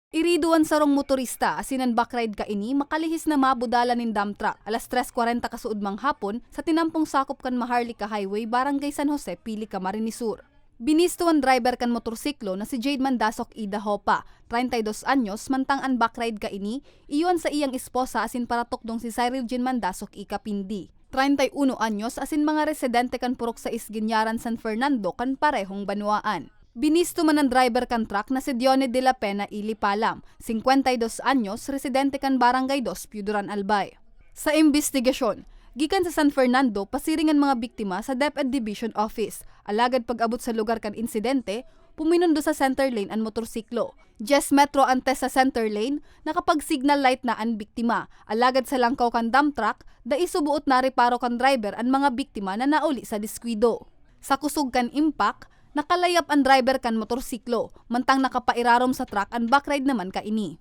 Iriduan sarong motorista asinan backride kaini makalihis na mabudala nin dump truck alas 3:40 kasuod mang hapon sa tinampong sakop kan Maharlika Highway, Barangay San Jose, Pili, Camarines Sur. Binistuan driver kan motorsiklo na si Jade Mandasok Ida Hopa, 32 anyos, mantang an backride kaini, iyon sa iyang esposa asin paratok dong si Cyril Jean Mandasok Ikapindi. 31 anyos asin mga residente kan Purok sa Ginyaran, San Fernando kan parehong banwaan. Binisto man ang driver kan truck na si Dione de la Pena Ilipalam, 52 anyos, residente kan Barangay 2, Piuduran, Albay. Sa investigasyon, gikan sa San Fernando, pasiringan mga biktima sa DepEd Division Office. Alagad pag-abot sa lugar kan insidente, puminundo sa center lane ang motorsiklo. Jess Metro antes sa center lane, nakapag-signal light na ang biktima. Alagad sa langkaw kan dump truck, daisubuot na reparo kan driver ang mga biktima na nauli sa diskwido. Sa kusog kan impact, nakalayap ang driver kan motorsiklo, mantang nakapairarom sa truck ang backride naman kaini.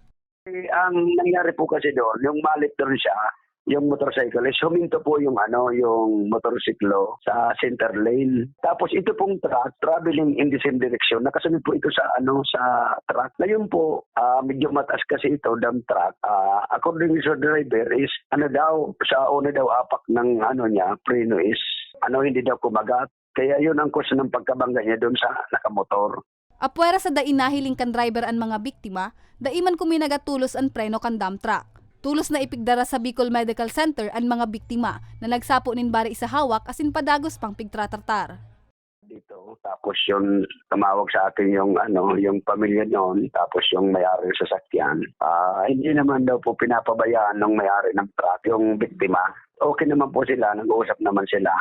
Ang nangyari po kasi doon, yung malit doon siya, yung motorcyclist, huminto po yung motorsiklo sa center lane. Tapos ito pong truck traveling in the same direction. Nakasunod po ito sa sa truck. Ngayon po, medyo mataas kasi ito dump truck. According to the driver is sa una daw apak ng preno is hindi daw kumagat. Kaya yun ang cause ng pagkabangga niya doon sa nakamotor. Apwera sa dainahiling kan driver ang mga biktima, daiman kuminagatulos ang preno kan dump truck. Tulos na ipigdara sa Bicol Medical Center ang mga biktima na nagsapo nin bari sa hawak asin padagos pang pigtratartar. Dito, tapos yung tumawag sa atin yung pamilya noon, tapos yung may-ari ng sasakyan. Hindi naman daw po pinapabayaan ng may-ari ng truck yung biktima. Okay naman po sila, nag-uusap naman sila.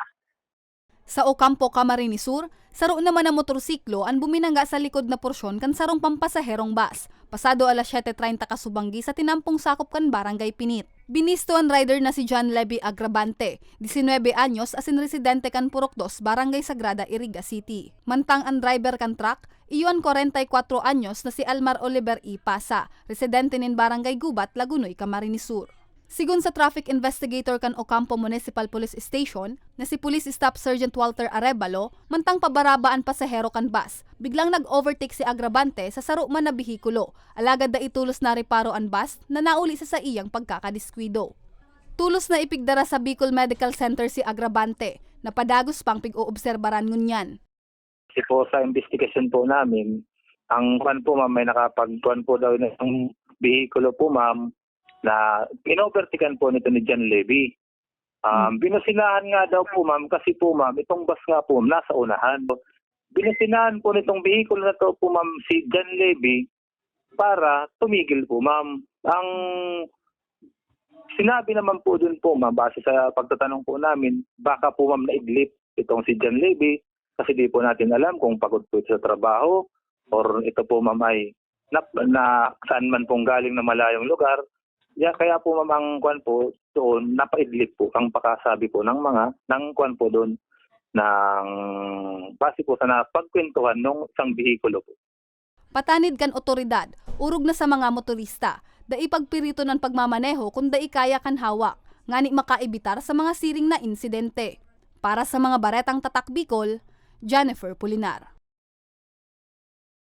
Sa Ocampo, Camarines Sur, saro naman ang motorsiklo ang buminangga sa likod na porsyon kan sarong pampasaherong bus. Pasado alas 7:30 kasubanggi sa tinampong sakop kan Barangay Pinit. Binisto ang rider na si John Levy Agravante, 19 anyos, asin residente kan Purok 2, Barangay Sagrada, Iriga City. Mantang ang driver kan truck, iyon 44 anyos na si Almar Oliver E. Pasa, residente nin Barangay Gubat, Lagunoy, Camarines Sur. Sigun sa traffic investigator kan Ocampo Municipal Police Station na si Police Staff Sergeant Walter Arevalo, mantang pabarabaan pasahero kan bus, biglang nag-overtake si Agravante sa saro man na bihikulo. Alagad da itulos na reparo ang bus na nauli sa iyang pagkakadiskwido. Tulos na ipigdara sa Bicol Medical Center si Agravante, na padagos pang pig-oobserbaran ngunyan. Kasi po sa investigasyon po namin, ang po ma'am, may nakapagkuhan po daw ng bihikulo po ma'am, na pinovertikan po nito ni John Levy. Binusilahan nga daw po ma'am kasi po ma'am, itong bus nga po nasa unahan. Binusinahan po nitong bihikulo na to po ma'am si John Levy para tumigil po ma'am. Ang sinabi naman po dun po ma'am, base sa pagtatanong po namin, baka po ma'am naidlip itong si John Levy kasi di po natin alam kung pagod po sa trabaho or ito po ma'am ay na saan man pong galing na malayong lugar. Kaya po ma'am ang kwan po doon, napaidlip po ang pakasabi po ng kwan po doon ng base po sa napagkwentuhan ng isang bihikulo po. Patanid kan otoridad, urog na sa mga motorista, da ipagpirito ng pagmamaneho kung da ikaya kan hawak, ngani makaibitar sa mga siring na insidente. Para sa mga baretang tatak Bicol, Jennifer Pulinar.